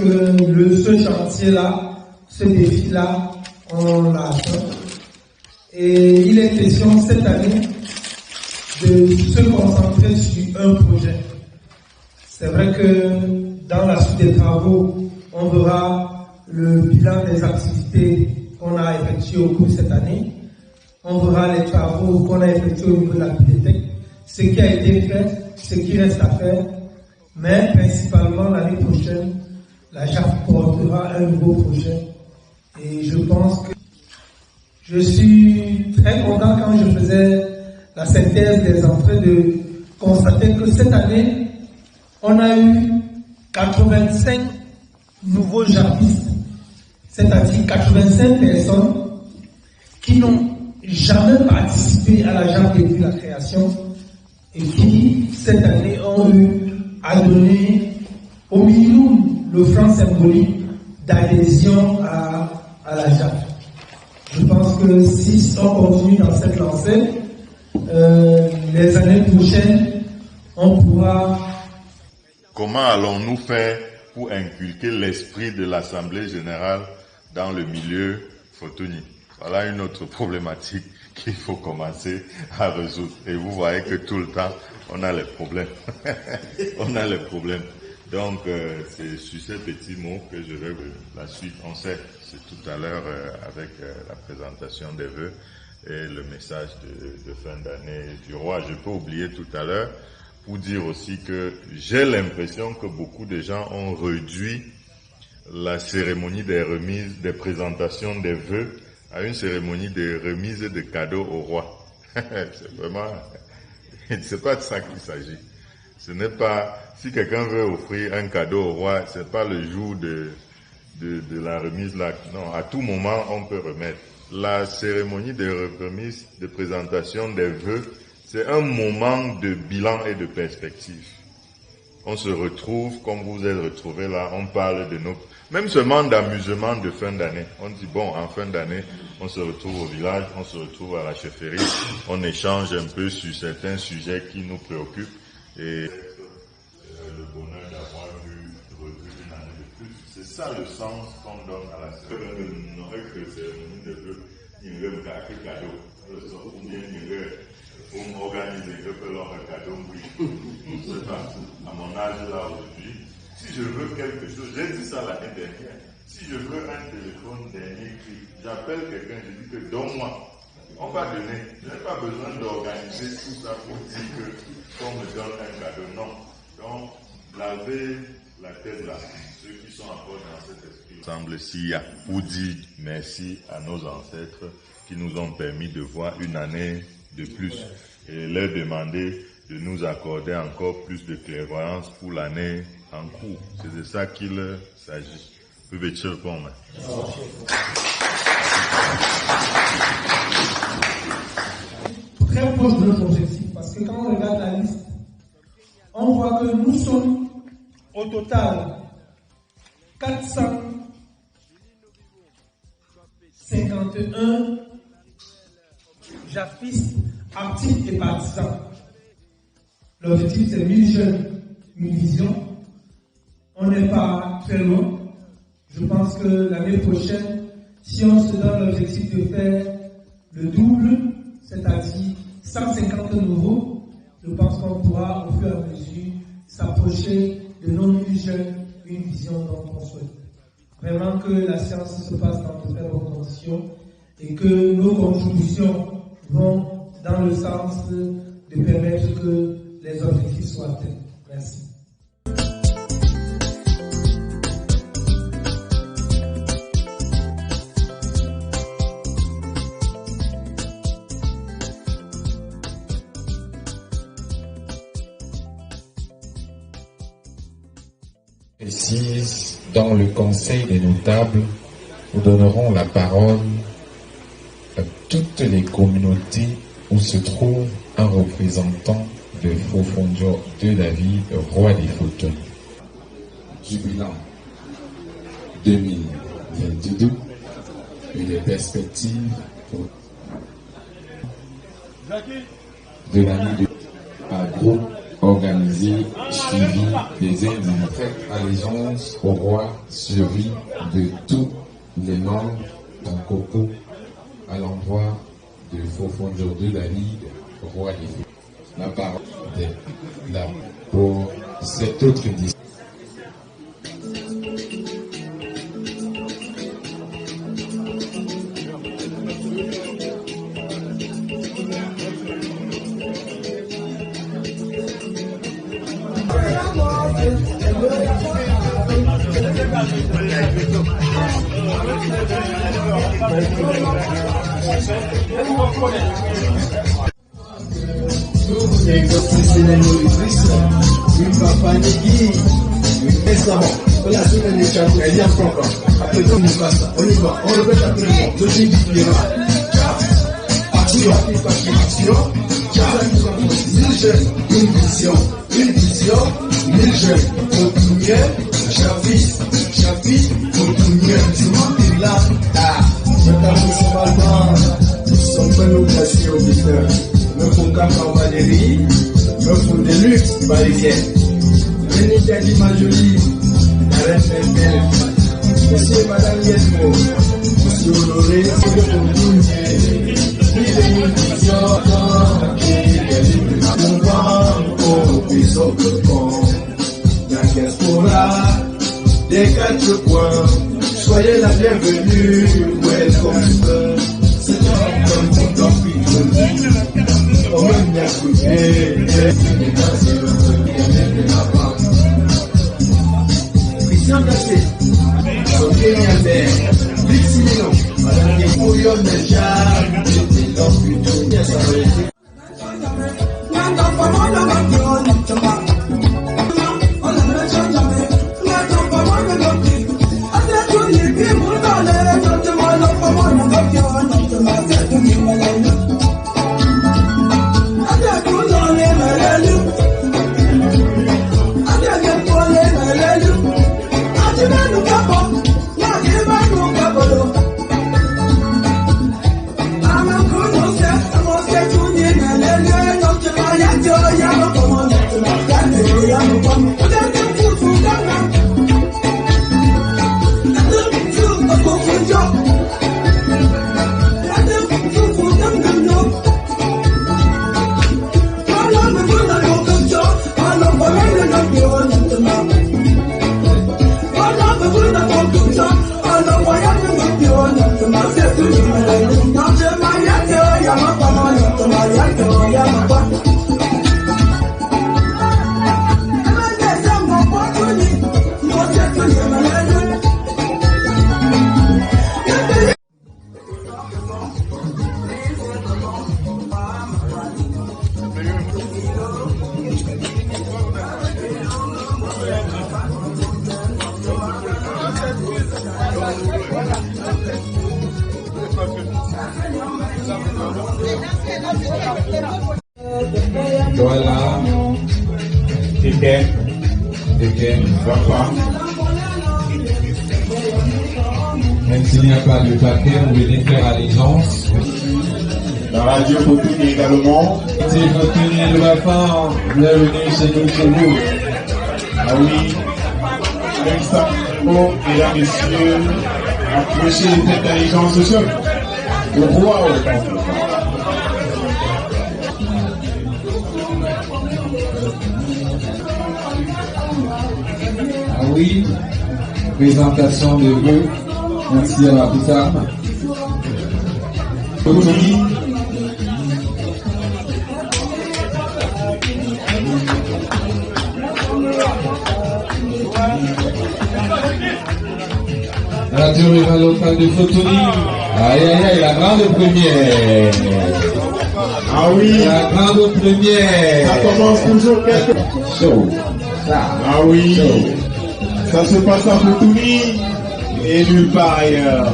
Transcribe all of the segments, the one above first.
que ce chantier-là, ce défi-là, on l'a atteint. Et il est question cette année de se concentrer sur un projet. C'est vrai que dans la suite des travaux, on verra le bilan des activités qu'on a effectuées au cours de cette année. On verra les travaux qu'on a effectués au niveau de la bibliothèque, ce qui a été fait, ce qui reste à faire. Mais principalement l'année prochaine, la JAF portera un nouveau projet. Et je pense que je suis très content quand je faisais la synthèse des entrées de constater que cette année, on a eu 85 nouveaux JAFistes, c'est-à-dire 85 personnes qui n'ont jamais participé à la JAF depuis la création et qui, cette année, ont eu à donner au minimum le franc symbolique d'adhésion à la JAF. Je pense que si on continue dans cette lancée, les années prochaines, on pourra... Comment allons-nous faire pour inculquer l'esprit de l'Assemblée générale dans le milieu photonique? Voilà une autre problématique qu'il faut commencer à résoudre. Et vous voyez que tout le temps, on a les problèmes. On a les problèmes. Donc, c'est sur ces petits mots que je vais... La suite, on sait, c'est tout à l'heure avec la présentation des vœux et le message de fin d'année du roi. Je peux oublier tout à l'heure pour dire aussi que j'ai l'impression que beaucoup de gens ont réduit la cérémonie des remises, des présentations des vœux à une cérémonie de remise de cadeaux au roi. C'est vraiment... C'est pas de ça qu'il s'agit. Ce n'est pas... Si quelqu'un veut offrir un cadeau au roi, c'est pas le jour de la remise là. Non, à tout moment, on peut remettre. La cérémonie de remise, de présentation des vœux, c'est un moment de bilan et de perspective. On se retrouve, comme vous êtes retrouvés là, on parle de nos... Même seulement d'amusement de fin d'année. On dit, bon, en fin d'année, on se retrouve au village, on se retrouve à la chefferie, on échange un peu sur certains sujets qui nous préoccupent. Et le bonheur d'avoir revu une année de plus. C'est ça le sens qu'on donne à la cérémonie. Nous n'aurons que cérémonie de vœux, il y a un cadeau. Le sort ou bien il y a pour organiser que leur cadeau, oui. Je sais pas, à mon âge là aujourd'hui, si je veux quelque chose, j'ai dit ça l'année dernière, si je veux un téléphone dernier cri, j'appelle quelqu'un, je dis que donne-moi. On va donner. Je n'ai pas besoin d'organiser tout ça pour dire qu'on me donne un cadeau. Non. Donc, lavez la tête là, ceux qui sont encore dans cet esprit. Semble s'il y a pour dire merci à nos ancêtres qui nous ont permis de voir une année de plus et leur demander de nous accorder encore plus de clairvoyance pour l'année en cours. C'est de ça qu'il s'agit. Très proche de notre objectif, parce que quand on regarde la liste, on voit que nous sommes au total 451 JAFistes actifs et partisans. L'objectif c'est 1000 jeunes, 1000 visions. On n'est pas très loin. Je pense que l'année prochaine, si on se donne l'objectif de faire le double, c'est-à-dire 150 nouveaux, je pense qu'on pourra au fur et à mesure s'approcher de nos 1000 jeunes, une vision dont on souhaite. Vraiment que la science se passe dans de très bonnes conditions et que nos contributions vont dans le sens de permettre que les objectifs soient atteints. Merci. Précise, dans le Conseil des notables, nous donnerons la parole à toutes les communautés où se trouve un représentant de Fofondio de David, roi des Photons. Du bilan 2022 et les perspectives de l'année de groupe organisé, suivi des individus. Faites allégeance au roi suivi de tous les membres d'un coco à l'endroit de Fofonjo de la Ligue, roi des feux. La parole est là pour cette autre édition. Une vision, 1000 jeunes, coutumiers, chapitre, coutumiers, souvent là, nous sommes pas nos classiques au buteur, nous font cavalerie, nous font des luxe, barrières, venez dit ma jolie, la reine belle, monsieur et madame Yesmo, monsieur Honoré, monsieur Coutumier, il est une vision, la diaspora des 4 coins, soyez la bienvenue, welcome. C'est comme tout en vie, on m'a bien écouté, Christian Gassé, Sophie Niander, Liximino, Madame Guépouillon Neja, j'étais dans une journée, ça va être. Voilà. Ticket. Voilà. Même s'il n'y a pas de papier, vous venez faire allégeance. La radio Fortuny également. Si Fortuny ne va pas, bienvenue chez nous, chez vous. Ah oui. L'instant, mesdames, messieurs, approchez cette allégeance sociale. Le roi au temple. Ah oui, présentation de vœux. Merci à la Pissarde. Fortuny. Radio rurale locale de Fortuny. Aïe aïe aïe, la grande première. Ah oui. La grande première. Ça commence toujours quelque Chaud. Ah oui. Chaud. Ça se passe à Fortuny et nulle part ailleurs.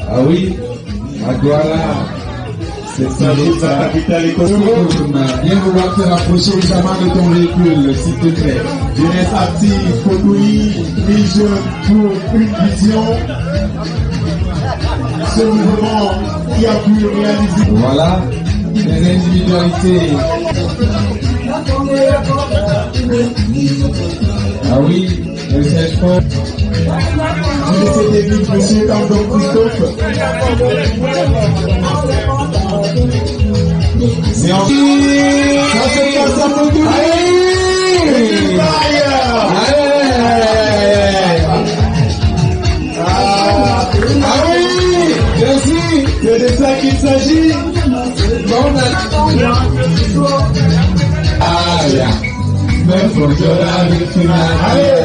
Ah oui, à Douala, C'est ça, sa capitale économique. Viens vouloir te rapprocher évidemment de ton véhicule, s'il te plaît. Jeunesse active, Fotouni, vision pour une vision. Ce mouvement qui a pu réaliser. Voilà, les individualités. Ah oui, le CFO. Monsieur David, monsieur Tandon Christophe. C'est en ça se passe à Fotouni. Ah oui, merci. C'est de ça qu'il s'agit. Ah, yeah. Même pour que la vie finale. Allez.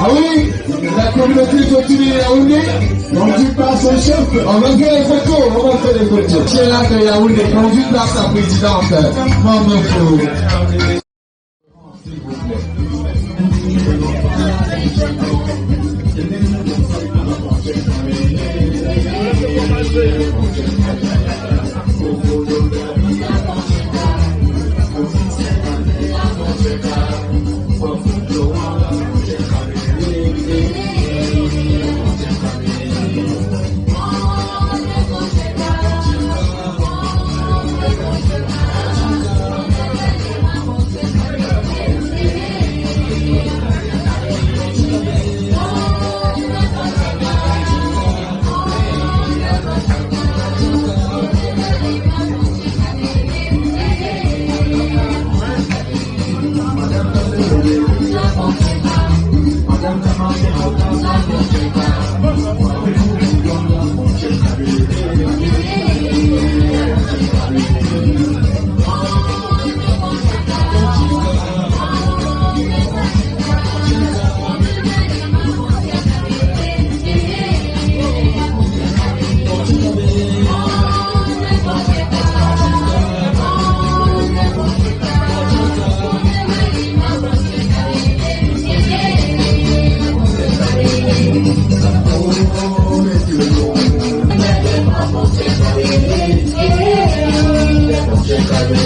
Ah oui, la communauté continue à Yaoundé. Conduit par son chef. On va faire les photos. C'est là que Yaoundé, conduit par sa présidente, Maman Flo.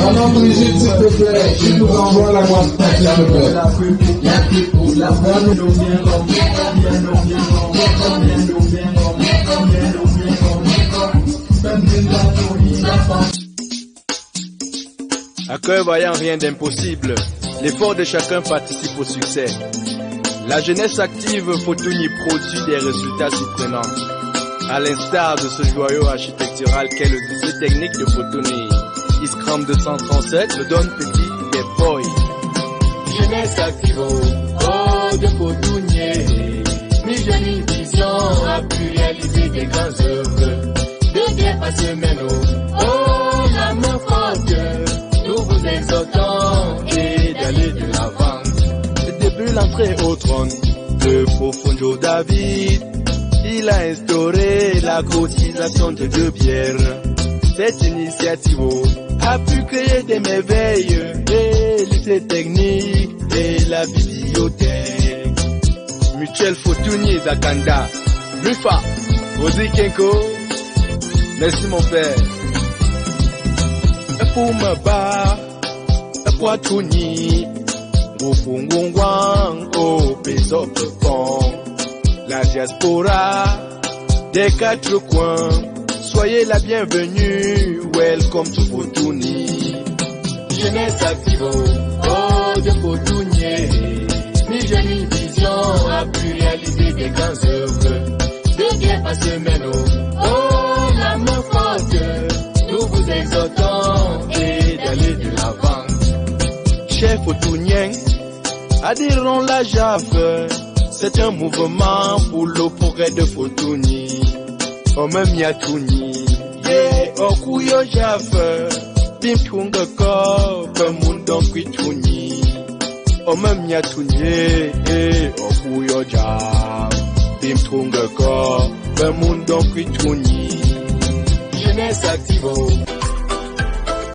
Maman Brigitte, s'il te plaît, je nous envoie la boîte, s'il te plaît. À cœur vaillant, rien d'impossible. L'effort de chacun participe au succès. La jeunesse active Fotouni produit des résultats surprenants. À l'instar de ce joyau architectural qu'est le lycée technique de Fotouni. Iskram 237, le Don Petit des Boys. Jeunesse active, oh de Fotouni. Mi jeune vision a pu réaliser des grandes œuvres. 2 pieds par semaine, oh la main forte. Nous vous exhortons et d'aller de l'avant. Depuis l'entrée au trône de Fofonjo David, il a instauré la cotisation de 2 bières. Cette initiative a pu créer des merveilles, et lycée technique et la bibliothèque. Mutuel Fotouni Zakanda, Mufa, Ozi Kenko, merci mon père. Pour me battre, pour Touni, Bufungungwang, au Pesop Pont, la diaspora des 4 coins. Soyez la bienvenue, welcome to Fotouni. Jeunesse active, oh de Fotouni. Mi jeune vision a pu réaliser des grandes œuvres. 2 bières par semaine, oh la main forte. Nous vous exhortons et d'aller de l'avant. Chef Fotounien, adhérons la JAF. C'est un mouvement pour le progrès de Fotouni. Ome miatouni, ye okuyo jave, bim tunga ko, bemundon kwituni. Ome miatouni, ye okuyo jave, bim tunga ko, bemundon kwituni. Jeunesse active.